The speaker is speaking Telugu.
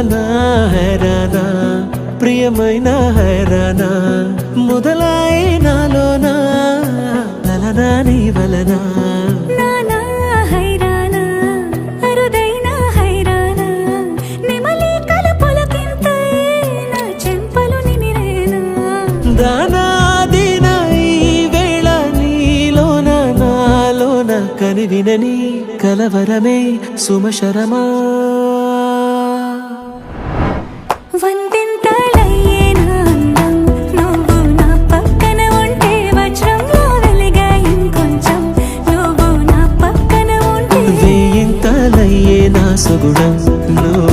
హైరానా హైరానా ప్రియమైన హైరానా మొదలాయి నాలోనా లలనా నీ వలనా నానా హైరానా అరుదైన హైరానా నెమలి కలపులకింతై నా చెంపలు నిమిరేనా దానాదిన ఈ వేళ నీలోన నాలోన కనివినని కలవరమే సుమశరమా వందెంతలయ్యే నా అందం నువ్వు నా పక్కన ఉంటే వజ్రంలో వెలిగా ఇంకొంచెం నువ్వు నా పక్కన ఉంటే వేయింతలయ్యే నా సుగుణం నువ్వు